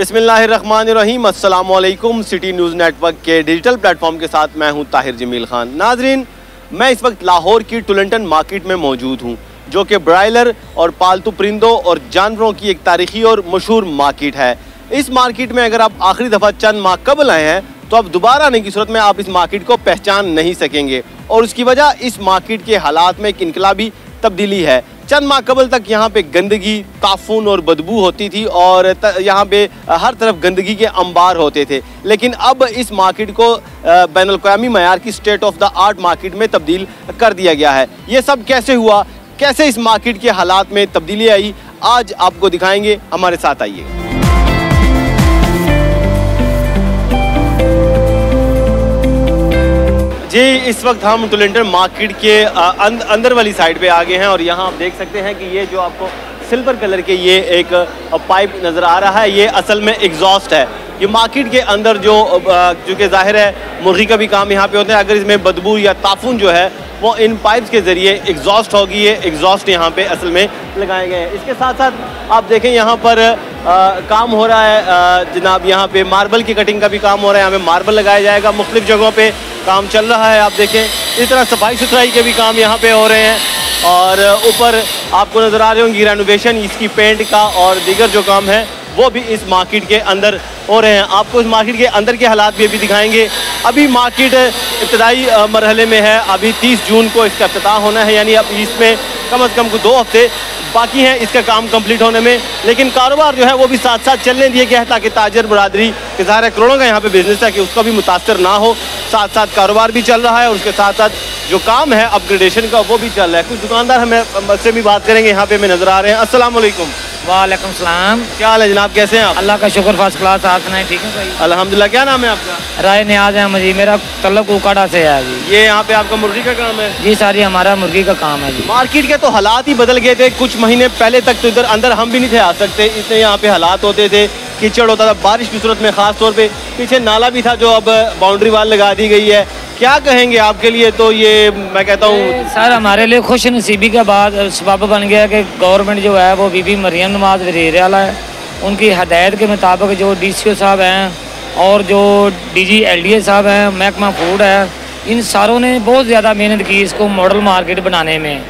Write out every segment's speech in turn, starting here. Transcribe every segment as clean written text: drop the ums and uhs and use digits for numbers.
बिस्मिल्लाहिर्रहमानिर्रहीम। अस्सलामुअलैकुम। City news network के डिजिटल प्लेटफॉर्म के साथ मैं हूं ताहिर जमील खान। नाजरीन, मैं इस वक्त लाहौर की टुलंटन मार्केट में मौजूद हूं, जो कि ब्रायलर और पालतू परिंदों और जानवरों की एक तारीखी और मशहूर मार्केट है। इस मार्केट में अगर आप आखिरी दफ़ा चंद माह कबल आए हैं तो अब दोबारा आने की सूरत में आप इस मार्केट को पहचान नहीं सकेंगे, और उसकी वजह इस मार्केट के हालात में एक इनकलाबी तब्दीली है। चंद माह कबल तक यहाँ पे गंदगी, ताफून और बदबू होती थी और यहाँ पे हर तरफ गंदगी के अंबार होते थे, लेकिन अब इस मार्केट को बैनुल-अक़वामी मयार की state of the art market में तब्दील कर दिया गया है। ये सब कैसे हुआ, कैसे इस मार्केट के हालात में तब्दीली आई, आज आपको दिखाएंगे। हमारे साथ आइए। जी, इस वक्त हम टुलंटन मार्केट के अंदर वाली साइड पे आ गए हैं और यहाँ आप देख सकते हैं कि ये जो आपको सिल्वर कलर के ये एक पाइप नज़र आ रहा है, ये असल में एग्जॉस्ट है। ये मार्केट के अंदर जो कि जाहिर है मुर्गी का भी काम यहाँ पे होता है। अगर इसमें बदबू या ताफून जो है वो इन पाइप्स के ज़रिए एग्जॉस्ट होगी। ये एग्जॉस्ट यहाँ पे असल में लगाए गए हैं। इसके साथ साथ आप देखें यहाँ पर काम हो रहा है जनाब, यहाँ पे मार्बल की कटिंग का भी काम हो रहा है। यहाँ पे मार्बल लगाया जाएगा, मुख्तलिफ जगहों पे काम चल रहा है। आप देखें इस तरह सफाई सुथराई के भी काम यहाँ पे हो रहे हैं, और ऊपर आपको नज़र आ रहे होंगे रेनोवेशन, इसकी पेंट का और दीगर जो काम है वो भी इस मार्केट के अंदर हो रहे हैं। आपको इस मार्केट के अंदर के हालात भी दिखाएंगे। अभी मार्केट इब्तदाई मरहले में है। अभी 30 जून को इसका इफ्तिताह होना है, यानी अब इसमें कम से कम 2 हफ्ते बाकी हैं इसका काम कंप्लीट होने में। लेकिन कारोबार जो है वो भी साथ साथ चलने दिए गया है, ताकि ताजर बरादरी के ज़ाहिर करोड़ों का यहाँ पे बिजनेस है कि उसका भी मुतासर ना हो। साथ साथ कारोबार भी चल रहा है और उसके साथ साथ जो काम है अपग्रेडेशन का वो भी चल रहा है। कुछ दुकानदार हमें से भी बात करेंगे, यहाँ पे हमें नज़र आ रहे हैं। अस्सलाम वालेकुम। वालेकुम सलाम। क्या हाल है जनाब, कैसे हैं आप? अल्लाह का शुक्र, फर्स्ट क्लास। आप सुनाए, ठीक है भाई? अल्हम्दुलिल्लाह। क्या नाम है आपका? राय नियाज है मुझे, मेरा तल्लुक उकाड़ा से है जी। ये यहाँ पे आपका मुर्गी का काम है? जी सारी हमारा मुर्गी का काम है जी। मार्केट के तो हालात ही बदल गए थे। कुछ महीने पहले तक तो इधर अंदर हम भी नहीं थे आ सकते, इतने यहाँ पे हालात होते थे, कीचड़ होता था बारिश की सूरत में। ख़ास तौर पे पीछे नाला भी था जो अब बाउंड्री वाल लगा दी गई है। क्या कहेंगे आपके लिए? तो ये मैं कहता हूँ सर हमारे लिए खुश नसीबी के बाद सबब बन गया कि गवर्नमेंट जो है वो बीबी मरियम नवाज वज़ीर आला है, उनकी हदायत के मुताबिक जो DCO साहब हैं और जो DG LDA साहब हैं, महकमा फूड है, इन सारों ने बहुत ज़्यादा मेहनत की इसको मॉडल मार्केट बनाने में।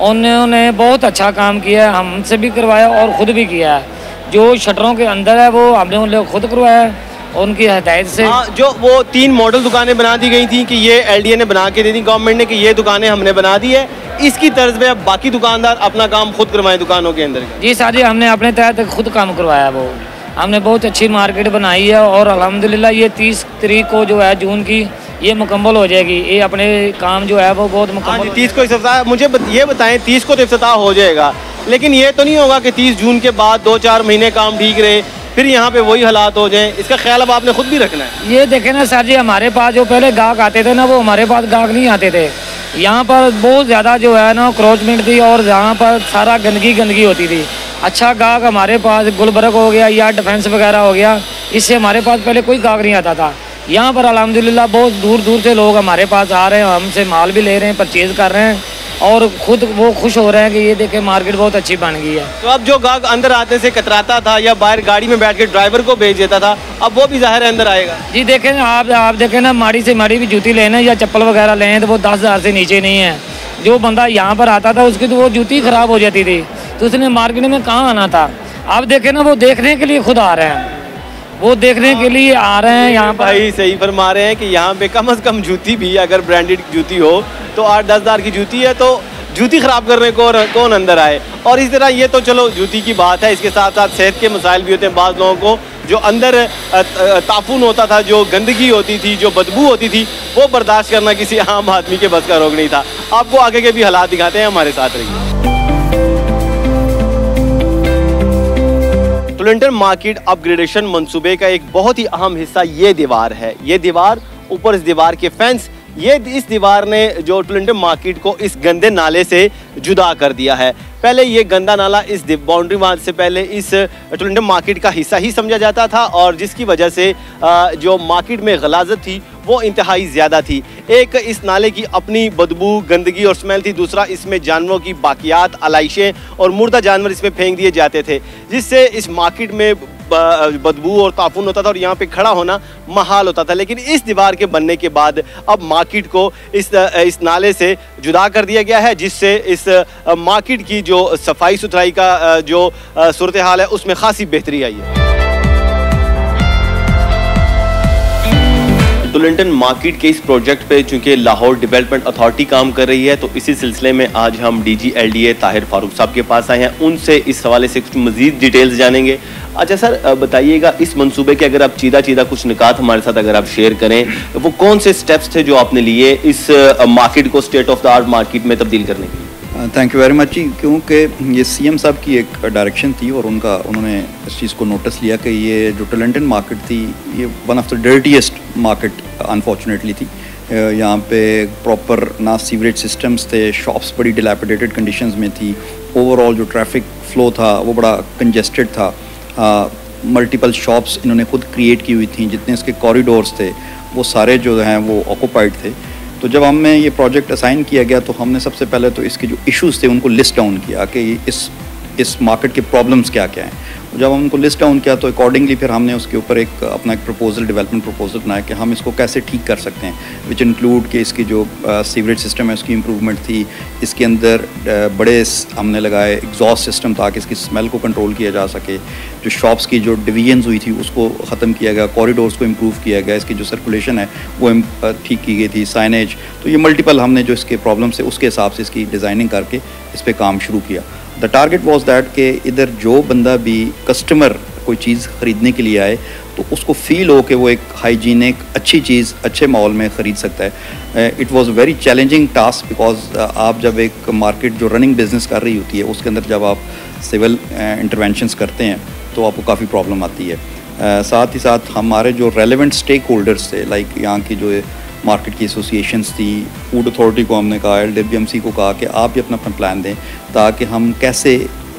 उन्होंने बहुत अच्छा काम किया है, हमसे भी करवाया और ख़ुद भी किया है। जो शटरों के अंदर है वो हमने उन लोग खुद करवाया है उनकी हदायत से। जो वो 3 मॉडल दुकानें बना दी गई थी कि ये LDA ने बना के दे दी गवर्नमेंट ने कि ये दुकानें हमने बना दी है, इसकी तर्ज में अब बाकी दुकानदार अपना काम खुद करवाएं दुकानों के अंदर। जी सारी हमने अपने तहत खुद काम करवाया। वो हमने बहुत अच्छी मार्केट बनाई है और अल्हम्दुलिल्लाह ये 30 तारीख को जो है जून की ये मुकम्मल हो जाएगी। ये अपने काम जो है वो बहुत मुकम्मल। 30 को इफ्तिताह, मुझे ये बताएं 30 को तो इफ्तिताह हो जाएगा, लेकिन ये तो नहीं होगा कि 30 जून के बाद 2-4 महीने काम ठीक रहे फिर यहाँ पे वही हालात हो जाएं? इसका ख्याल अब आपने खुद भी रखना है। ये देखें ना सर जी, हमारे पास जो पहले गाहक आते थे ना वो हमारे पास गाहक नहीं आते थे। यहाँ पर बहुत ज़्यादा जो है ना क्रोचमेंट थी और यहाँ पर सारा गंदगी होती थी। अच्छा गाहक हमारे पास गुलबर्ग हो गया या डिफेंस वगैरह हो गया, इससे हमारे पास पहले कोई गाहक नहीं आता था। यहाँ पर अल्हम्दुलिल्लाह बहुत दूर दूर से लोग हमारे पास आ रहे हैं, हमसे माल भी ले रहे हैं, परचेज़ कर रहे हैं और खुद वो खुश हो रहे हैं कि ये देखें मार्केट बहुत अच्छी बन गई है। तो अब जो गाहक अंदर आते से कतराता था या बाहर गाड़ी में बैठ के ड्राइवर को भेज देता था, अब वो भी ज़ाहिर है अंदर आएगा। जी देखें आप देखें ना, माड़ी से माड़ी भी जूती लेना या चप्पल वगैरह लें तो वो 10,000 से नीचे नहीं है। जो बंदा यहाँ पर आता था उसकी तो वो जूती ख़राब हो जाती थी, तो उसने मार्केट में कहाँ आना था। आप देखें ना, वो देखने के लिए खुद आ रहे हैं, वो देखने के लिए आ रहे हैं यहाँ पर। भाई सही फरमा रहे हैं कि यहाँ पे कम से कम जूती भी अगर ब्रांडेड जूती हो तो 8-10 हज़ार की जूती है तो जूती ख़राब करने को कौन अंदर आए। और इस तरह ये तो चलो जूती की बात है, इसके साथ साथ सेहत के मसाइल भी होते हैं। बाज़ लोगों को जो अंदर ताफून होता था, जो गंदगी होती थी, जो बदबू होती थी, वो बर्दाश्त करना किसी आम आदमी के बस का रोग नहीं था। आपको आगे के भी हालात दिखाते हैं, हमारे साथ रहिए। टुलंटन मार्केट अपग्रेडेशन मंसूबे का एक बहुत ही अहम हिस्सा ये दीवार है। ये दीवार, ऊपर इस दीवार के फेंस, इस दीवार ने जो टुलंटन मार्केट को इस गंदे नाले से जुदा कर दिया है। पहले ये गंदा नाला इस बाउंड्री वाल से पहले इस टुलंटन मार्केट का हिस्सा ही समझा जाता था, और जिसकी वजह से जो मार्केट में गलाजत थी वो इंतहाई ज़्यादा थी। एक इस नाले की अपनी बदबू, गंदगी और स्मेल थी। दूसरा, इसमें जानवरों की बाकियात, आलाइशें और मुर्दा जानवर इसमें फेंक दिए जाते थे, जिससे इस मार्केट में बदबू और ताफुन होता था और यहाँ पे खड़ा होना महाल होता था। लेकिन इस दीवार के बनने के बाद अब मार्केट को इस नाले से जुदा कर दिया गया है, जिससे इस मार्केट की जो सफाई सुथराई का जो सूरत हाल है उसमें खासी बेहतरी आई है। टोरंटन मार्केट के इस प्रोजेक्ट पे चूंकि लाहौर डेवलपमेंट अथॉरिटी काम कर रही है, तो इसी सिलसिले में आज हम DG LDA ताहिर फारूक साहब के पास आए हैं। उनसे इस हवाले से कुछ मजीद डिटेल्स जानेंगे। अच्छा सर, बताइएगा इस मंसूबे के अगर आप चीदा कुछ निकात हमारे साथ अगर आप शेयर करें, वो कौन से स्टेप्स थे जो आपने लिए इस मार्केट को state of the art market में तब्दील करने के लिए? थैंक यू वेरी मच जी, क्योंकि ये CM साहब की एक डायरेक्शन थी और उन्होंने इस चीज़ को नोटिस लिया कि ये जो टोरंटन मार्केट थी ये one of the dirtiest market unfortunately थी। यहाँ पे प्रॉपर ना सीवरेज सिस्टम्स थे, शॉप्स बड़ी डिलैपिडेटेड कंडीशंस में थी, ओवरऑल जो ट्रैफिक फ़्लो था वो बड़ा कंजेस्टेड था। मल्टीपल शॉप्स इन्होंने खुद क्रिएट की हुई थी, जितने इसके कॉरिडोर्स थे वो सारे जो हैं वो ऑक्यूपाइड थे। तो जब हमें ये प्रोजेक्ट असाइन किया गया तो हमने सबसे पहले तो इसके जो इश्यूज़ थे उनको लिस्ट डाउन किया कि इस मार्केट के प्रॉब्लम्स क्या क्या हैं। जब हम उनको लिस्ट डाउन किया तो अकॉर्डिंगली फिर हमने उसके ऊपर अपना एक डेवलपमेंट प्रपोजल बनाया कि हम इसको कैसे ठीक कर सकते हैं, विच इंक्लूड कि इसकी जो सीवरेज सिस्टम है उसकी इम्प्रूवमेंट थी, इसके अंदर बड़े हमने लगाए एग्जॉस्ट सिस्टम ताकि इसकी स्मेल को कंट्रोल किया जा सके, जो शॉप्स की जो डिवीजन्स हुई थी उसको ख़त्म किया गया, कॉरिडोर्स को इम्प्रूव किया गया, इसकी जो सर्कुलेशन है वो ठीक की गई थी, साइनेज। तो ये मल्टीपल हमने जो इसके प्रॉब्लम्स है उसके हिसाब से इसकी डिज़ाइनिंग करके इस पर काम शुरू किया। द टारगेट वॉज दैट कि इधर जो बंदा भी कस्टमर कोई चीज़ ख़रीदने के लिए आए तो उसको फील हो कि वो एक हाइजीनिक अच्छी चीज़ अच्छे माहौल में ख़रीद सकता है। It was very challenging task because आप जब एक मार्केट जो रनिंग बिजनेस कर रही होती है उसके अंदर जब आप सिविल इंटरवेंशंस करते हैं तो आपको काफ़ी प्रॉब्लम आती है। साथ ही साथ हमारे जो रेलेवेंट स्टेक होल्डर्स थे, लाइक यहाँ की जो मार्केट की एसोसिएशंस थी, फूड अथॉरिटी को हमने कहा, LWMC को कहा कि आप भी अपना प्लान दें ताकि हम कैसे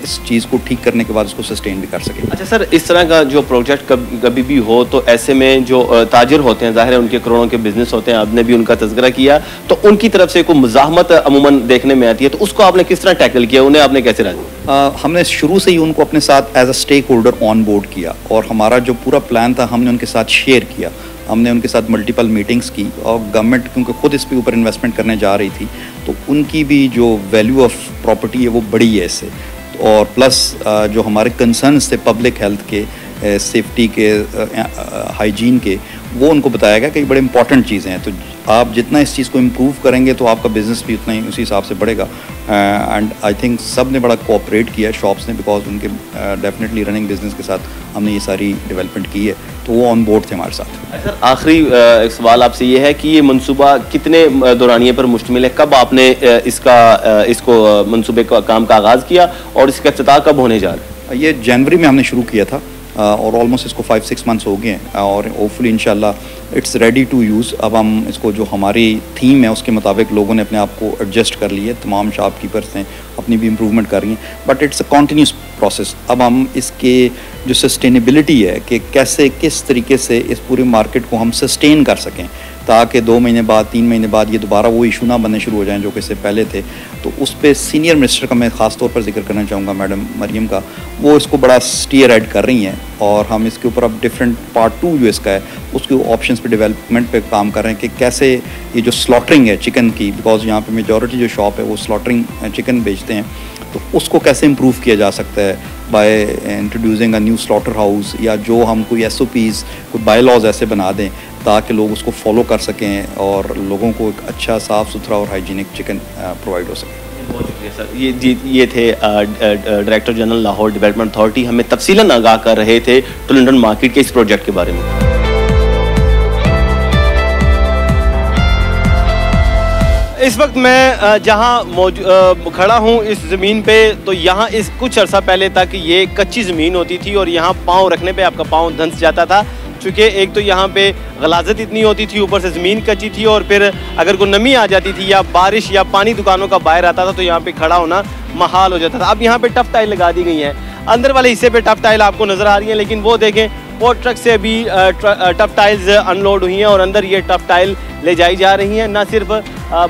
इस चीज़ को ठीक करने के बाद उसको सस्टेन भी कर सकें। अच्छा सर, इस तरह का जो प्रोजेक्ट कभी भी हो तो ऐसे में जो ताजिर होते हैं, ज़ाहिर है उनके करोड़ों के बिजनेस होते हैं, आपने भी उनका तज़किरा किया, तो उनकी तरफ से कोई मुज़ाहमत अमूमन देखने में आती है, तो उसको आपने किस तरह टैकल किया, उन्हें आपने कैसे राजी? हमने शुरू से ही उनको अपने साथ as a stakeholder on board किया और हमारा जो पूरा प्लान था हमने उनके साथ शेयर किया। हमने उनके साथ मल्टीपल मीटिंग्स की और गवर्नमेंट क्योंकि खुद इस पे ऊपर इन्वेस्टमेंट करने जा रही थी तो उनकी भी जो वैल्यू ऑफ प्रॉपर्टी है वो बड़ी है इससे, और प्लस जो हमारे कंसर्न्स थे पब्लिक हेल्थ के, सेफ्टी के, हाइजीन के, वो उनको बताया गया कि बड़े इंपॉर्टेंट चीज़ें हैं। तो आप जितना इस चीज़ को इम्प्रूव करेंगे तो आपका बिज़नेस भी उतना ही उसी हिसाब से बढ़ेगा। एंड आई थिंक सब ने बड़ा कोऑपरेट किया शॉप्स ने, बिकॉज उनके डेफिनेटली रनिंग बिजनेस के साथ हमने ये सारी डेवलपमेंट की है, तो वो ऑन बोर्ड थे हमारे साथ। सर आखिरी एक सवाल आपसे ये है कि ये मंसूबा कितने दौरानिए पर मुश्तमिल है, कब आपने इसको मंसूबे का काम का आगाज़ किया और इसका इफ्तिताह कब होने जा रहा है? ये जनवरी में हमने शुरू किया था और ऑलमोस्ट इसको 5-6 मंथ्स हो गए हैं और होपफुली इंशाल्लाह इट्स रेडी टू यूज़। अब हम इसको जो हमारी थीम है उसके मुताबिक लोगों ने अपने आप को एडजस्ट कर लिया है, तमाम शॉपकीपर्स हैं अपनी भी इम्प्रूवमेंट कर रही हैं, but it's a continuous process. अब हम इसके जो सस्टेनेबिलिटी है कि कैसे किस तरीके से इस पूरे मार्केट को हम सस्टेन कर सकें ताकि 2 महीने बाद 3 महीने बाद ये दोबारा वो इशू ना बनने शुरू हो जाएं जो कि इससे पहले थे, तो उस पर सीनियर मिनिस्टर का मैं ख़ास तौर पर जिक्र करना चाहूँगा, मैडम मरियम का, वो इसको बड़ा स्टीयर ऐड कर रही हैं और हम इसके ऊपर अब डिफरेंट पार्ट 2 जो इसका है उसके ऑप्शंस पे डेवलपमेंट पे काम कर रहे हैं कि कैसे ये जो स्लॉटरिंग है चिकन की, बिकॉज यहाँ पे मेजॉरिटी जो शॉप है वो स्लॉटरिंग चिकन बेचते हैं, तो उसको कैसे इम्प्रूव किया जा सकता है by introducing a new slaughter house, या जो हम कोई SOPs कोई बाय लॉज ऐसे बना दें ताकि लोग उसको फॉलो कर सकें और लोगों को एक अच्छा साफ़ सुथरा और हाइजीनिक चिकन प्रोवाइड हो सके। बहुत शुक्रिया सर। ये थे director general Lahore development authority, हमें तफसीलन आगाह कर रहे थे टोरंटन मार्केट के इस प्रोजेक्ट के बारे में। इस वक्त मैं जहां खड़ा हूं इस ज़मीन पे, तो यहाँ इस कुछ अर्सा पहले तक ये कच्ची ज़मीन होती थी और यहाँ पाँव रखने पे आपका पाँव धंस जाता था, चूँकि एक तो यहाँ पे गलाजत इतनी होती थी, ऊपर से ज़मीन कच्ची थी और फिर अगर कोई नमी आ जाती थी या बारिश या पानी दुकानों का बाहर आता था तो यहाँ पे खड़ा होना महाल हो जाता था। अब यहाँ पे टफ टाइल लगा दी गई हैं, अंदर वाले हिस्से पे टफ टाइल आपको नज़र आ रही हैं, लेकिन वो देखें वो ट्रक से अभी टफ टाइल्स अनलोड हुई हैं और अंदर ये टफ टाइल ले जाई जा रही हैं। ना सिर्फ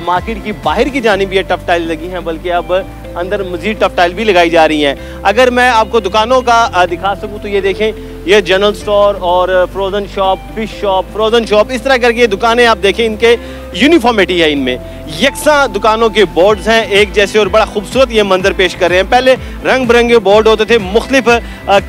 मार्केट की बाहर की जानिब ये टफ टाइल लगी हैं बल्कि अब अंदर मज़ीद टफ टाइल भी लगाई जा रही हैं। अगर मैं आपको दुकानों का दिखा सकूँ तो ये देखें ये जनरल स्टोर और frozen shop, fish shop, frozen shop, इस तरह करके दुकानें आप देखें, इनके यूनिफॉर्मिटी है, इनमें यकसा दुकानों के बोर्ड्स हैं एक जैसे और बड़ा खूबसूरत ये मंजर पेश कर रहे हैं। पहले रंग बिरंगे बोर्ड होते थे, मुख्तलिफ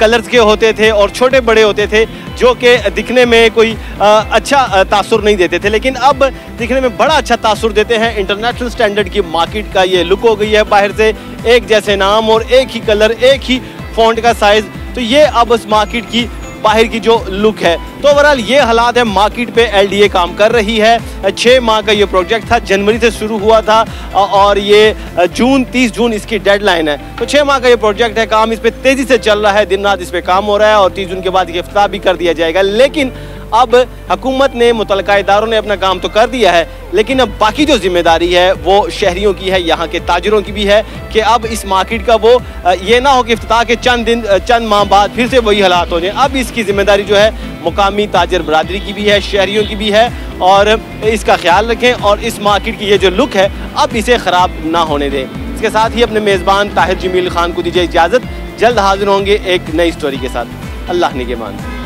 कलर्स के होते थे और छोटे बड़े होते थे जो कि दिखने में कोई अच्छा तासुर नहीं देते थे, लेकिन अब दिखने में बड़ा अच्छा तासुर देते हैं। इंटरनेशनल स्टैंडर्ड की मार्केट का ये लुक हो गई है, बाहर से एक जैसे नाम और एक ही कलर, एक ही फॉन्ट का साइज, तो ये अब उस मार्केट की बाहर की जो लुक है। तो ओवरऑल ये हालात है, मार्केट पे एलडीए काम कर रही है। 6 माह का ये प्रोजेक्ट था, जनवरी से शुरू हुआ था और ये 30 जून इसकी डेडलाइन है। तो 6 माह का ये प्रोजेक्ट है, काम इस पे तेजी से चल रहा है, दिन रात इस पे काम हो रहा है और 30 जून के बाद ये इफ्ताह भी कर दिया जाएगा। लेकिन अब हुकूमत ने, मुतल्लिका इदारों ने अपना काम तो कर दिया है, लेकिन अब बाकी जो जिम्मेदारी है वो शहरियों की है, यहाँ के ताजरों की भी है कि अब इस मार्केट का वो ये ना हो कि इफ्तिताह के चंद माह बाद फिर से वही हालात हो जाए। अब इसकी जिम्मेदारी जो है मुकामी ताजर बरादरी की भी है, शहरियों की भी है, और इसका ख्याल रखें और इस मार्केट की ये जो लुक है अब इसे ख़राब ना होने दें। इसके साथ ही अपने मेज़बान ताहिर जमील खान को दीजिए इजाज़त। जल्द हाजिर होंगे एक नई स्टोरी के साथ। अल्लाह निगहबान।